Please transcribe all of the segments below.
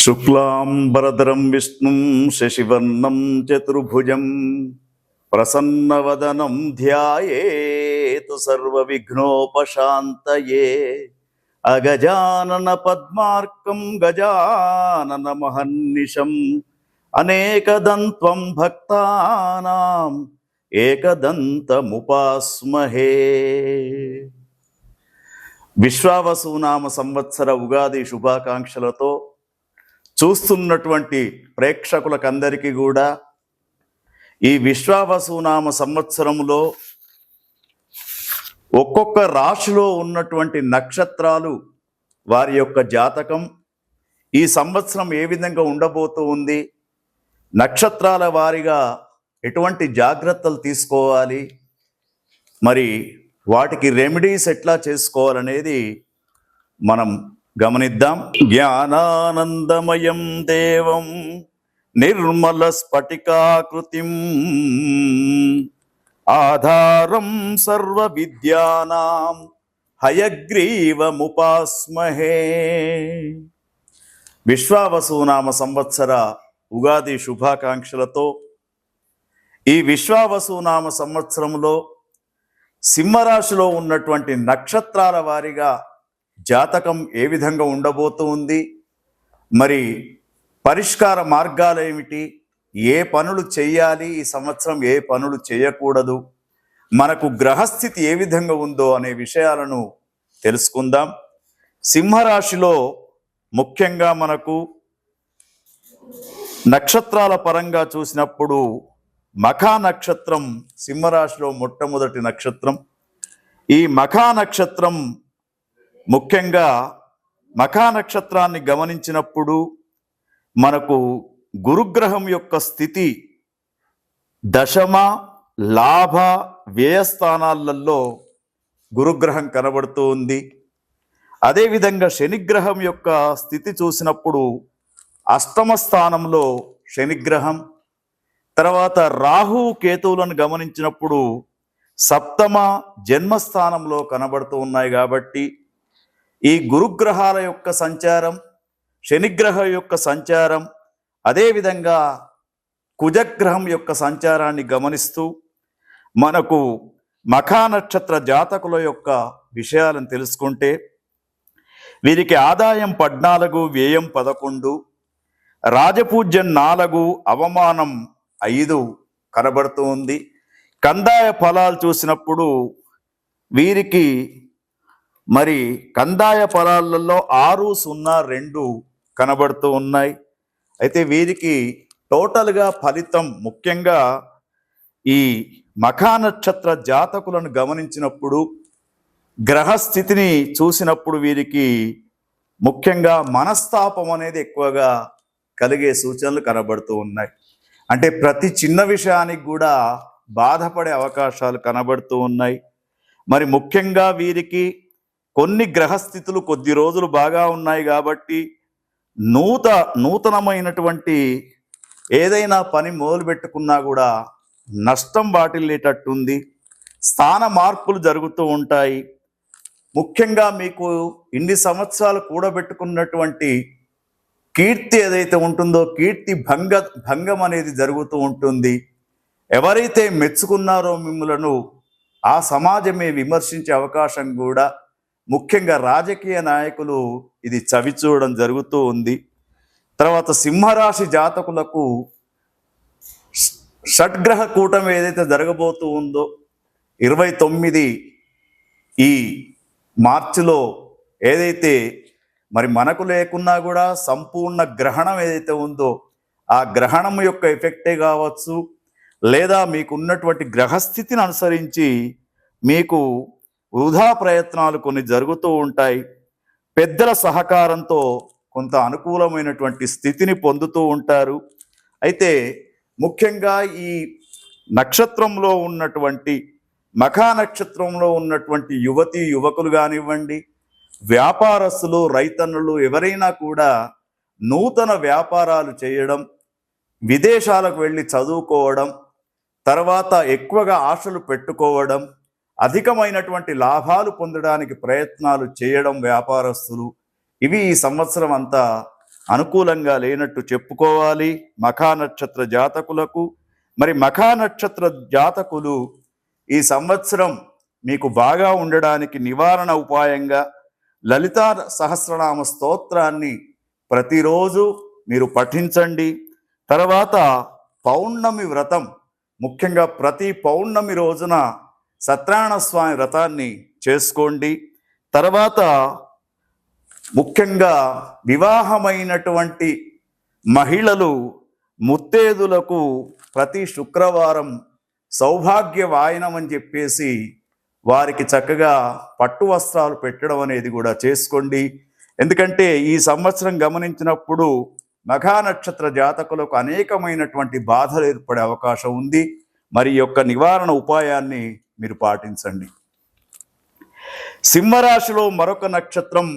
శుక్లాంబరధరం విష్ణుం శశివర్ణం చతుర్భుజం ప్రసన్నవదనం ధ్యాయేతు సర్వవిఘ్నోపశాంతయే. అగజానన పద్మార్కం గజానన మహర్నిశం అనేకదంత్వం భక్తానాం ఏకదంతముపాస్మహే. విశ్వావసునామ సంవత్సర ఉగాది శుభాకాంక్షలతో చూస్తున్నటువంటి ప్రేక్షకులకందరికీ కూడా ఈ విశ్వావసునామ సంవత్సరంలో ఒక్కొక్క రాశిలో ఉన్నటువంటి నక్షత్రాలు వారి యొక్క జాతకం ఈ సంవత్సరం ఏ విధంగా ఉండబోతూ ఉంది, నక్షత్రాల వారిగా ఎటువంటి జాగ్రత్తలు తీసుకోవాలి, మరి వాటికి రెమెడీస్ ఎట్లా చేసుకోవాలనేది మనం గమనిద్దాం. జ్ఞానానందమయం దేవం నిర్మల స్ఫటికాకృతిం ఆధారం సర్వ విద్యానాం హయగ్రీవముపాస్మహే. విశ్వావసునామ సంవత్సర ఉగాది శుభాకాంక్షలతో ఈ విశ్వావసునామ సంవత్సరంలో సింహరాశిలో ఉన్నటువంటి నక్షత్రాల వారిగా జాతకం ఏ విధంగా ఉండబోతూ ఉంది, మరి పరిష్కార మార్గాలు ఏమిటి, ఏ పనులు చేయాలి ఈ సంవత్సరం, ఏ పనులు చేయకూడదు, మనకు గ్రహస్థితి ఏ విధంగా ఉందో అనే విషయాలను తెలుసుకుందాం. సింహరాశిలో ముఖ్యంగా మనకు నక్షత్రాల పరంగా చూసినప్పుడు మఖా నక్షత్రం సింహరాశిలో మొట్టమొదటి నక్షత్రం. ఈ మఖా నక్షత్రం ముఖ్యంగా మఖా నక్షత్రాన్ని గమనించినప్పుడు మనకు గురుగ్రహం యొక్క స్థితి దశమ లాభ వ్యయస్థానాలలో గురుగ్రహం కనబడుతూ ఉంది. అదేవిధంగా శనిగ్రహం యొక్క స్థితి చూసినప్పుడు అష్టమ స్థానంలో శనిగ్రహం, తర్వాత రాహు కేతువులను గమనించినప్పుడు సప్తమ జన్మస్థానంలో కనబడుతూ ఉన్నాయి. కాబట్టి ఈ గురుగ్రహాల యొక్క సంచారం, శనిగ్రహ యొక్క సంచారం, అదేవిధంగా కుజగ్రహం యొక్క సంచారాన్ని గమనిస్తూ మనకు మఖా నక్షత్ర జాతకుల యొక్క విషయాలను తెలుసుకుంటే వీరికి ఆదాయం 14, వ్యయం 11, రాజపూజ్యం 4, అవమానం 5 కనబడుతూ ఉంది. కందాయ ఫలాలు చూసినప్పుడు వీరికి మరి కందాయ ఫలాలలో 6, 0, 2 కనబడుతూ ఉన్నాయి. అయితే వీరికి టోటల్గా ఫలితం ముఖ్యంగా ఈ మఖా నక్షత్ర జాతకులను గమనించినప్పుడు గ్రహస్థితిని చూసినప్పుడు వీరికి ముఖ్యంగా మనస్తాపం అనేది ఎక్కువగా కలిగే సూచనలు కనబడుతూ ఉన్నాయి. అంటే ప్రతి చిన్న విషయానికి కూడా బాధపడే అవకాశాలు కనబడుతూ ఉన్నాయి. మరి ముఖ్యంగా వీరికి కొన్ని గ్రహస్థితులు కొద్ది రోజులు బాగా ఉన్నాయి కాబట్టి నూతనమైనటువంటి ఏదైనా పని మొదలు పెట్టుకున్నా కూడా నష్టం వాటిల్లేటట్టుంది. స్థాన మార్పులు జరుగుతూ ఉంటాయి. ముఖ్యంగా మీకు ఇన్ని సంవత్సరాలు కూడబెట్టుకున్నటువంటి కీర్తి ఏదైతే ఉంటుందో కీర్తి భంగం అనేది జరుగుతూ ఉంటుంది. ఎవరైతే మెచ్చుకున్నారో మిమ్మలను ఆ సమాజమే విమర్శించే అవకాశం కూడా ముఖ్యంగా రాజకీయ నాయకులు ఇది చవిచూడడం జరుగుతూ ఉంది. తర్వాత సింహరాశి జాతకులకు షడ్గ్రహ కూటమి ఏదైతే జరగబోతూ ఉందో 29 ఈ మార్చిలో ఏదైతే మరి మనకు లేకున్నా కూడా సంపూర్ణ గ్రహణం ఏదైతే ఉందో ఆ గ్రహణం యొక్క ఎఫెక్టే కావచ్చు, లేదా మీకున్నటువంటి గ్రహస్థితిని అనుసరించి మీకు వృధా ప్రయత్నాలు కొన్ని జరుగుతూ ఉంటాయి. పెద్దల సహకారంతో కొంత అనుకూలమైనటువంటి స్థితిని పొందుతూ ఉంటారు. అయితే ముఖ్యంగా ఈ నక్షత్రంలో ఉన్నటువంటి మఖా నక్షత్రంలో ఉన్నటువంటి యువతీ యువకులు కానివ్వండి, వ్యాపారస్తులు, రైతన్నులు ఎవరైనా కూడా నూతన వ్యాపారాలు చేయడం, విదేశాలకు వెళ్ళి చదువుకోవడం, తర్వాత ఎక్కువగా ఆశలు పెట్టుకోవడం, అధికమైనటువంటి లాభాలు పొందడానికి ప్రయత్నాలు చేయడం వ్యాపారస్తులు, ఇవి ఈ సంవత్సరం అంతా అనుకూలంగా లేనట్టు చెప్పుకోవాలి మఖా నక్షత్ర జాతకులకు. మరి మఖా నక్షత్ర జాతకులు ఈ సంవత్సరం మీకు బాగా ఉండడానికి నివారణ ఉపాయంగా లలితా సహస్రనామ స్తోత్రాన్ని ప్రతిరోజు మీరు పఠించండి. తర్వాత పౌర్ణమి వ్రతం, ముఖ్యంగా ప్రతి పౌర్ణమి రోజున సత్యనారాయణ స్వామి వ్రతాన్ని చేసుకోండి. తర్వాత ముఖ్యంగా వివాహమైనటువంటి మహిళలు ముత్తేదులకు ప్రతి శుక్రవారం సౌభాగ్య వాయనం అని చెప్పేసి వారికి చక్కగా పట్టు వస్త్రాలు పెట్టడం అనేది కూడా చేసుకోండి. ఎందుకంటే ఈ సంవత్సరం గమనించినప్పుడు మఘా నక్షత్ర జాతకులకు అనేకమైనటువంటి బాధలు ఏర్పడే అవకాశం ఉంది. మరి యొక్క నివారణ ఉపాయాన్ని మీరు పాటించండి. సింహరాశిలో మరొక నక్షత్రం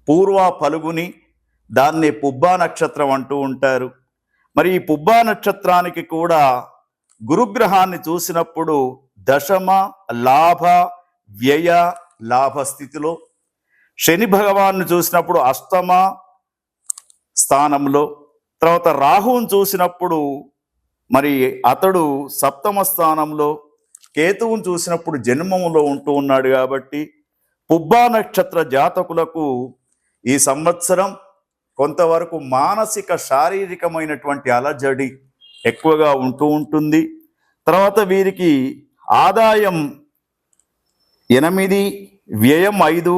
పూర్వ ఫల్గుని, దాన్ని పుబ్బా నక్షత్రం అంటూ ఉంటారు. మరి ఈ పుబ్బా నక్షత్రానికి కూడా గురుగ్రహాన్ని చూసినప్పుడు దశమ లాభ వ్యయ లాభ స్థితిలో, శని భగవాన్ని చూసినప్పుడు అష్టమ స్థానంలో, తర్వాత రాహువుని చూసినప్పుడు మరి అతడు సప్తమ స్థానంలో, కేతువుని చూసినప్పుడు జన్మములో ఉంటూ ఉన్నాడు. కాబట్టి పుబ్బా నక్షత్ర జాతకులకు ఈ సంవత్సరం కొంతవరకు మానసిక శారీరకమైనటువంటి అలజడి ఎక్కువగా ఉంటూ ఉంటుంది. తర్వాత వీరికి ఆదాయం 8, వ్యయం 5,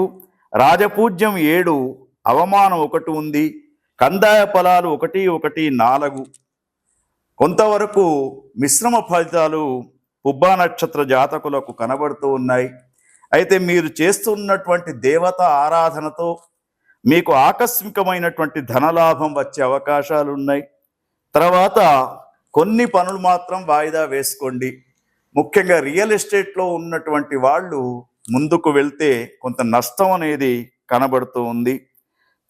రాజపూజ్యం 7, అవమానం 1 ఉంది. కందాయ ఫలాలు 1, 1, 4. కొంతవరకు మిశ్రమ ఫలితాలు పుబ్బా నక్షత్ర జాతకులకు కనబడుతూ ఉన్నాయి. అయితే మీరు చేస్తున్నటువంటి దేవత ఆరాధనతో మీకు ఆకస్మికమైనటువంటి ధనలాభం వచ్చే అవకాశాలు ఉన్నాయి. తర్వాత కొన్ని పనులు మాత్రం వాయిదా వేసుకోండి. ముఖ్యంగా రియల్ ఎస్టేట్లో ఉన్నటువంటి వాళ్ళు ముందుకు వెళ్తే కొంత నష్టం అనేది కనబడుతూ ఉంది.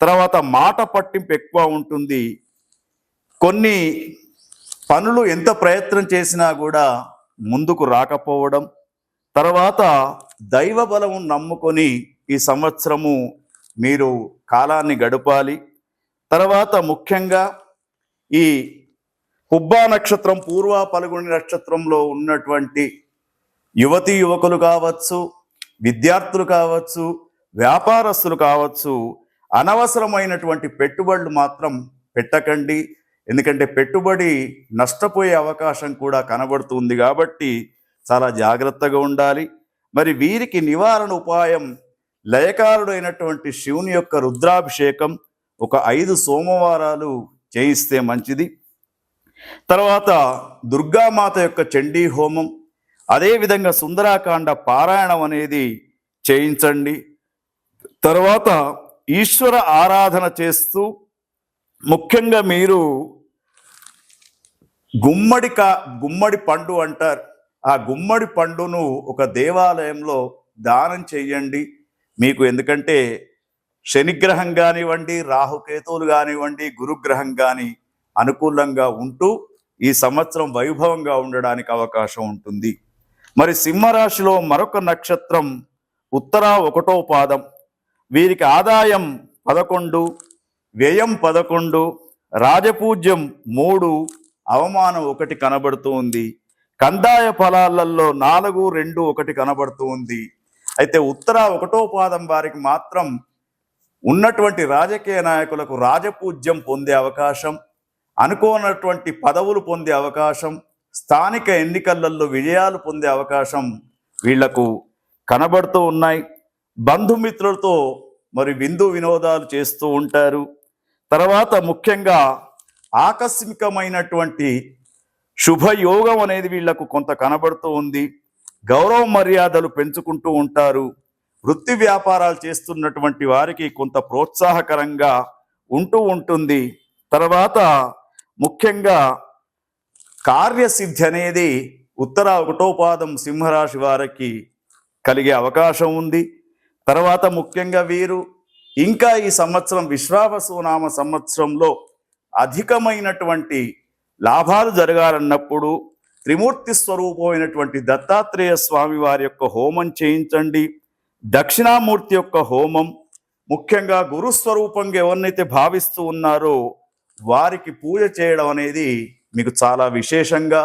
తర్వాత మాట పట్టింపు ఎక్కువ ఉంటుంది. కొన్ని పనులు ఎంత ప్రయత్నం చేసినా కూడా ముందుకు రాకపోవడం. తర్వాత దైవ బలం నమ్ముకొని ఈ సంవత్సరము మీరు కాలాన్ని గడపాలి. తర్వాత ముఖ్యంగా ఈ పుబ్బా నక్షత్రం పూర్వ ఫల్గుని నక్షత్రంలో ఉన్నటువంటి యువతీ యువకులు కావచ్చు, విద్యార్థులు కావచ్చు, వ్యాపారస్తులు కావచ్చు, అనవసరమైనటువంటి పెట్టుబడులు మాత్రం పెట్టకండి. ఎందుకంటే పెట్టుబడి నష్టపోయే అవకాశం కూడా కనబడుతుంది. కాబట్టి చాలా జాగ్రత్తగా ఉండాలి. మరి వీరికి నివారణ ఉపాయం లయకారుడైనటువంటి శివుని యొక్క రుద్రాభిషేకం ఒక 5 సోమవారాలు చేయిస్తే మంచిది. తర్వాత దుర్గామాత యొక్క చండీ హోమం, అదేవిధంగా సుందరాకాండ పారాయణం అనేది చేయించండి. తర్వాత ఈశ్వర ఆరాధన చేస్తూ ముఖ్యంగా మీరు గుమ్మడి పండు అంటారు, ఆ గుమ్మడి పండును ఒక దేవాలయంలో దానం చెయ్యండి. మీకు ఎందుకంటే శనిగ్రహం కానివ్వండి, రాహుకేతువులు కానివ్వండి, గురుగ్రహం కానీ అనుకూలంగా ఉంటూ ఈ సంవత్సరం వైభవంగా ఉండడానికి అవకాశం ఉంటుంది. మరి సింహరాశిలో మరొక నక్షత్రం ఉత్తర 1వ పాదం. వీరికి ఆదాయం 11, వ్యయం 11, రాజపూజ్యం 3, అవమానం 1 కనబడుతూ ఉంది. కందాయ ఫలాలలో 4, 2, 1 కనబడుతూ ఉంది. అయితే ఉత్తర 1వ పాదం వారికి మాత్రం ఉన్నటువంటి రాజకీయ నాయకులకు రాజపూజ్యం పొందే అవకాశం, అనుకోనటువంటి పదవులు పొందే అవకాశం, స్థానిక ఎన్నికలలో విజయాలు పొందే అవకాశం వీళ్లకు కనబడుతూ ఉన్నాయి. బంధుమిత్రులతో మరి విందు వినోదాలు చేస్తూ ఉంటారు. తర్వాత ముఖ్యంగా ఆకస్మికమైనటువంటి శుభయోగం అనేది వీళ్లకు కొంత కనబడుతూ ఉంది. గౌరవ మర్యాదలు పెంచుకుంటూ ఉంటారు. వృత్తి వ్యాపారాలు చేస్తున్నటువంటి వారికి కొంత ప్రోత్సాహకరంగా ఉంటూ ఉంటుంది. తర్వాత ముఖ్యంగా కార్యసిద్ధి అనేది ఉత్తర 1వ పాదం సింహరాశి వారికి కలిగే అవకాశం ఉంది. తర్వాత ముఖ్యంగా వీరు ఇంకా ఈ సంవత్సరం విశ్వావసునామ సంవత్సరంలో అధికమైనటువంటి లాభాలు జరగాలన్నప్పుడు త్రిమూర్తి స్వరూపమైనటువంటి దత్తాత్రేయ స్వామి వారి యొక్క హోమం చేయించండి. దక్షిణామూర్తి యొక్క హోమం, ముఖ్యంగా గురుస్వరూపంగా ఎవరినైతే భావిస్తూ ఉన్నారో వారికి పూజ చేయడం అనేది మీకు చాలా విశేషంగా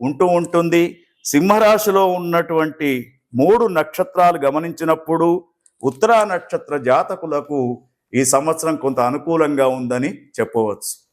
ఉంటూ ఉంటుంది. సింహరాశిలో ఉన్నటువంటి 3 నక్షత్రాలు గమనించినప్పుడు ఉత్తరా నక్షత్ర జాతకులకు ఈ సంవత్సరం కొంత అనుకూలంగా ఉందని చెప్పవచ్చు.